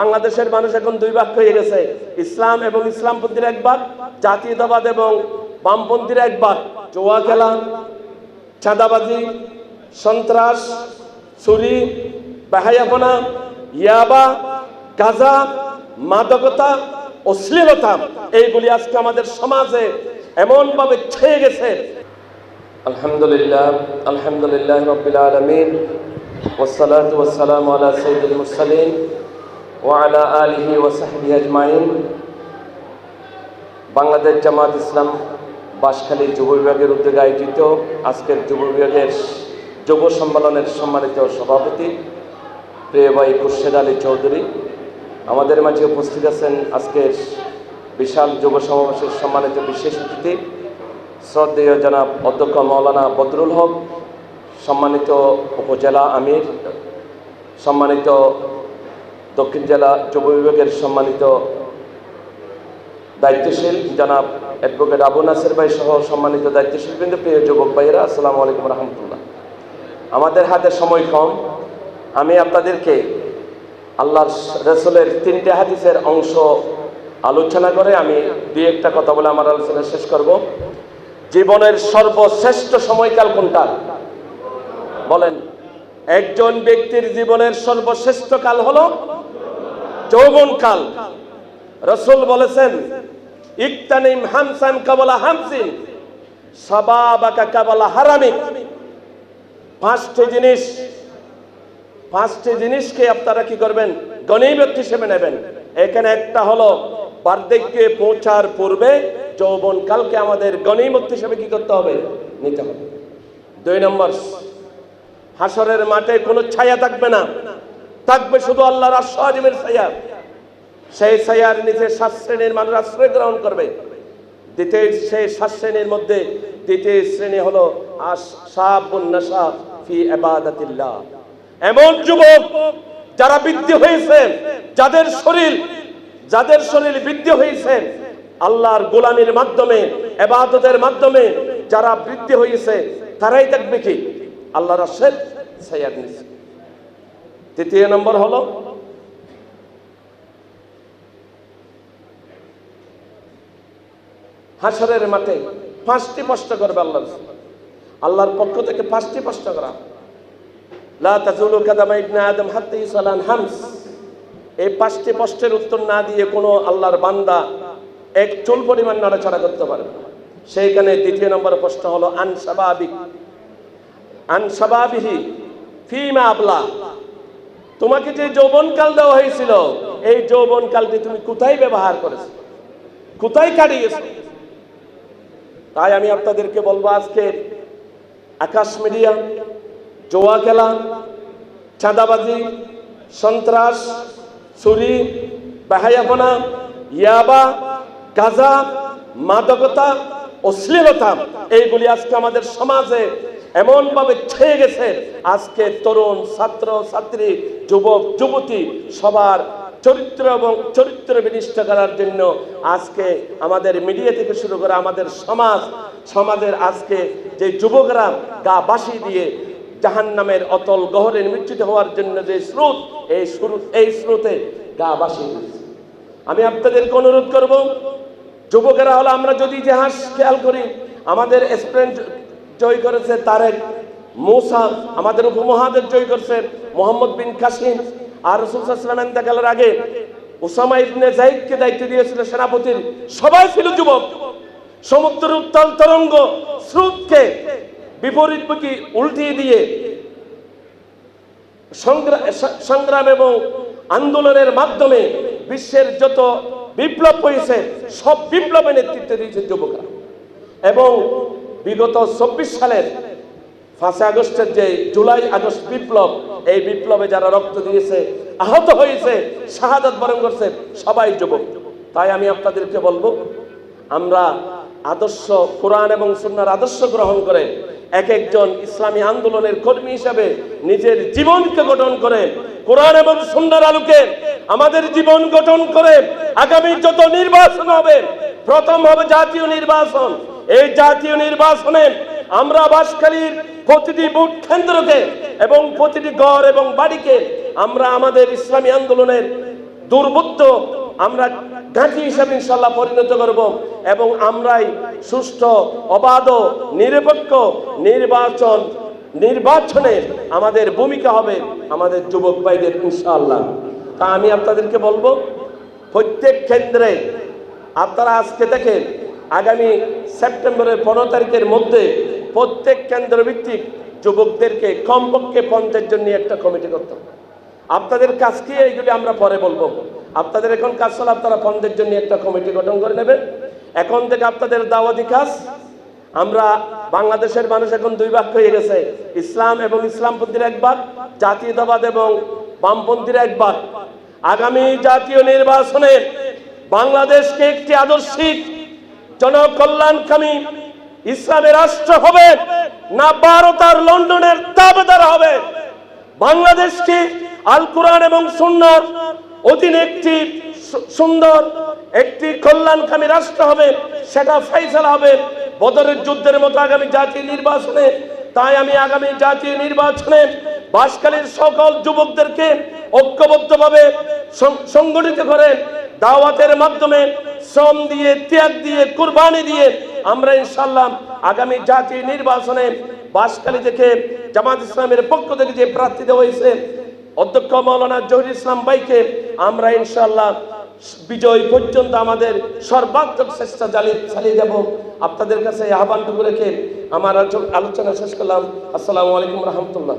বাংলাদেশের মানুষ এখন দুই ভাগ হয়ে গেছে, ইসলাম এবং ইসলামপন্থীর এক ভাগ, জাতীয়তাবাদ এবং বামপন্থীর এক ভাগ। জুয়া খেলা, চাঁদাবাজি, সন্ত্রাস, চুরি, বেহায়াপনা, ইয়াবা, গাঁজা, মাদকতা, অশ্লীলতা, এইগুলি আজকে আমাদের সমাজে এমন ভাবে ছেয়ে গেছে। আলহামদুলিল্লাহ, আলহামদুলিল্লাহ রাব্বিল আলামিন, ওয়াসসালাতু ওয়াসসালামু আলা সাইয়্যিদিল মুরসালিন ওয়া আলা আলিহি ওয়া সাহবিহি আজমাইন। বাংলাদেশ জামাত ইসলাম বাঁশখালী যুব বিভাগের উদ্যোগে আয়োজিত আজকের যুব বিভাগের যুব সম্মেলনের সম্মানিত সভাপতি প্রিয় ভাই খুরশেদ আলী চৌধুরী, আমাদের মাঝে উপস্থিত আছেন আজকের বিশাল যুব সমাবেশের সম্মানিত বিশেষ অতিথি শ্রদ্ধেয় জনাব অধ্যক্ষ মাওলানা বদরুল হক, সম্মানিত উপজেলা আমির, সম্মানিত দক্ষিণ জেলা যুব বিভাগের সম্মানিত দায়িত্বশীল জনাব অ্যাডভোকেট আবু নাসের ভাই সহ সম্মানিত দায়িত্বশীল বৃন্দ, প্রিয় যুবক ভাইয়েরা, আসসালামু আলাইকুম রহমতুল্লাহ। আমাদের হাতে সময় কম, আমি আপনাদেরকে আল্লাহর রাসূলের 3টে হাদিসের অংশ আলোচনা করে আমি দুই একটা কথা বলে আমার আলোচনা শেষ করব। জীবনের সর্বশ্রেষ্ঠ সময়কাল কোনটা বলেন? একজন ব্যক্তির জীবনের সর্বশ্রেষ্ঠ কাল হলো যৌবনকাল। রাসূল বলেছেন, ইকতানিম হামসান কাবলা হামসিন শাবাবাকা কাবলা হারামিক। পাঁচটি জিনিসকে আপনারা কি করবেন? গনিমত হিসেবে নেবেন। এখানে একটা হলো বার্ধক্যে পৌঁছার পূর্বে যৌবনকালকে আমাদের গনিমত হিসেবে কি করতে হবে? নিতে হবে। 2 নম্বর, হাসরের মাঠে কোনো ছায়া থাকবে না, থাকবে শুধু আল্লাহর আরশ আজিমের ছায়া। সেই ছায়ার নিচে 7 শ্রেণীর মানুষ আশ্রয় গ্রহণ করবে। সেই 7 শ্রেণীর মধ্যে দ্বিতীয় শ্রেণী হলো আশাবুন নাশা ফি ইবাদাতিল্লাহ। এমন যুবক যারা বৃদ্ধি হয়েছে, যাদের শরীর বৃদ্ধি হয়েছে আল্লাহর গোলামির মাধ্যমে, ইবাদতের মাধ্যমে, যারা বৃদ্ধি হয়েছে তারাই থাকবে কি? আল্লাহর আরশের ছায়ার নিচে। তৃতীয় নম্বর হলো হাসরের মাঠে 5টি প্রশ্ন করবে আল্লাহর পক্ষ থেকে। 5টি প্রশ্ন করা, লা তাজুলু কাদামা ইবনে আদম হাত্তা ইউসালান হামস। এই 5টি প্রশ্নের উত্তর না দিয়ে কোনো আল্লাহর বান্দা এক চুল পরিমাণ নড়াচড়া করতে পারে না। সেইখানে দ্বিতীয় নম্বর প্রশ্ন হলো আন শাবাবিহি ফিমা আবলা। তোমাকে যে যৌবনকাল দেওয়া হয়েছিল, এই যৌবনকালটি তুমি কোথায় ব্যবহার করেছো, কোথায় কাটিয়েছো? তাই আমি আপনাদেরকে বলবো, আজকে আকাশ মিডিয়া, জুয়া খেলা, চাঁদাবাজি, সন্ত্রাস, চুরি, বেহায়াপনা, ইয়াবা, গাঁজা, মাদকতা, অশ্লীলতা, এইগুলি আজকে আমাদের সমাজে এমন ভাবে ছেয়ে গেছে। আজকে তরুণ, ছাত্র ছাত্রী, যুবক যুবতী সবার চরিত্র এবং চরিত্র বিনিষ্ট করার জন্য আজকে আমাদের মিডিয়া থেকে শুরু করে আমাদের সমাজের আজকে যে যুবকরা গা বাসি দিয়ে জাহান্নামের অতল গহরে নিমজ্জিত হওয়ার জন্য যে স্রোত, এই স্রোতে গা বাসি দিয়েছে। আমি আপনাদেরকে অনুরোধ করব, যুবকেরা হলো, আমরা যদি ইতিহাস খেয়াল করি, আমাদের স্পেন জয় করেছে তারেক মুসা, আমাদের উপমহাদেশ জয় করেছে মোহাম্মদ বিন কাসিম, আর রাসূল সাল্লাল্লাহু আলাইহি ওয়াসাল্লাম ইন্তেকালের আগে উসামা ইবনে যায়েদকে দায়িত্ব দিয়েছিল সেনাপতির। সবাই ছিল যুবক। সমুদ্রের উত্তাল তরঙ্গ স্রোতকে বিপরীতমুখী উল্টিয়ে দিয়ে সংগ্রাম এবং আন্দোলনের মাধ্যমে বিশ্বের যত বিপ্লব হয়েছে সব বিপ্লবে নেতৃত্ব দিয়েছে যুবকরা। এবং বিগত 24 সালের 5 আগস্টের যে জুলাই আগস্ট বিপ্লব, এই বিপ্লবে যারা রক্ত দিয়েছে, আহত হয়েছে, শাহাদাত বরণ করছে, সবাই যুবক। তাই আমি আপনাদেরকে বলবো, আমরা আদর্শ কোরআন এবং সুন্নাহর আদর্শ গ্রহণ করে এক একজন ইসলামী আন্দোলনের কর্মী হিসাবে নিজের জীবনকে গঠন করে কোরআন এবং সুন্নাহর আলোকে আমাদের জীবন গঠন করে আগামী যত নির্বাচন হবে, প্রথম হবে জাতীয় নির্বাচন। এই জাতীয় নির্বাচনে আমরা বাঁশখালীর প্রতিটি ভোট কেন্দ্রকে এবং প্রতিটি ঘর এবং বাড়িকে আমরা আমাদের ইসলামী আন্দোলনের দুর্বৃত্ত আমরা ঘাঁটি হিসাবে ইনশাল্লাহ পরিণত করব এবং আমরাই সুষ্ঠু অবাধ নিরপেক্ষ নির্বাচনে আমাদের ভূমিকা হবে আমাদের যুবক ভাইদের ইনশাআল্লাহ। তা আমি আপনাদেরকে বলবো, প্রত্যেক কেন্দ্রে আপনারা আজকে দেখেন আগামী সেপ্টেম্বরের 15 তারিখের মধ্যে প্রত্যেক কেন্দ্র ভিত্তিক যুবকদেরকে কমপক্ষে 50 জন নিয়ে একটা কমিটি করতে হবে। আপনাদের কাজ কি এইগুলি আমরা পরে বলবো। আপনাদের এখন কাজ হলো আপনারা 50 জন নিয়ে একটা কমিটি গঠন করে নেবেন। এখন থেকে আপনাদের দাওয়াতি কাজ, আমরা বাংলাদেশের মানুষ এখন দুই ভাগ হয়ে গেছে, ইসলাম এবং ইসলামপন্থীর এক ভাগ, জাতীয়তাবাদ এবং বামপন্থীর এক ভাগ। আগামী জাতীয় নির্বাচনে বাংলাদেশকে একটি আদর্শিক জনকল্যাণকামী ইসলামের রাষ্ট্র হবে না ভারত আর লন্ডনের দাবেদার হবে। বাংলাদেশকে আল কোরআন এবং সুন্নাহর অধীনে একটি সুন্দর একটি কল্যাণকামী রাষ্ট্র হবে, সেটা ফয়সালা হবে বদরের যুদ্ধের মতো আগামী জাতীয় নির্বাচনে। তাই আমি আগামী জাতীয় নির্বাচনে বাঁশখালীর সকল যুবকদেরকে ঐক্যবদ্ধভাবে সংগঠিত করে দাওয়াতের মাধ্যমে শ্রম দিয়ে, ত্যাগ দিয়ে, কুরবানি দিয়ে আমরা ইনশাআল্লাহ আগামী জাতীয় নির্বাচনে বাঁশখালী থেকে জামাত ইসলামের পক্ষ থেকে যে প্রার্থী দেওয়া হয়েছে অধ্যক্ষ মাওলানা জহিরুল ইসলাম ভাইকে আমরা ইনশাআল্লাহ বিজয় পর্যন্ত আমাদের সর্বাত্মক চেষ্টা চালিয়ে যাব। আপনাদের কাছে আহ্বানটুকু রেখে আমার আলোচনা শেষ করলাম। আসসালামু আলাইকুম রহমতুল্লাহ।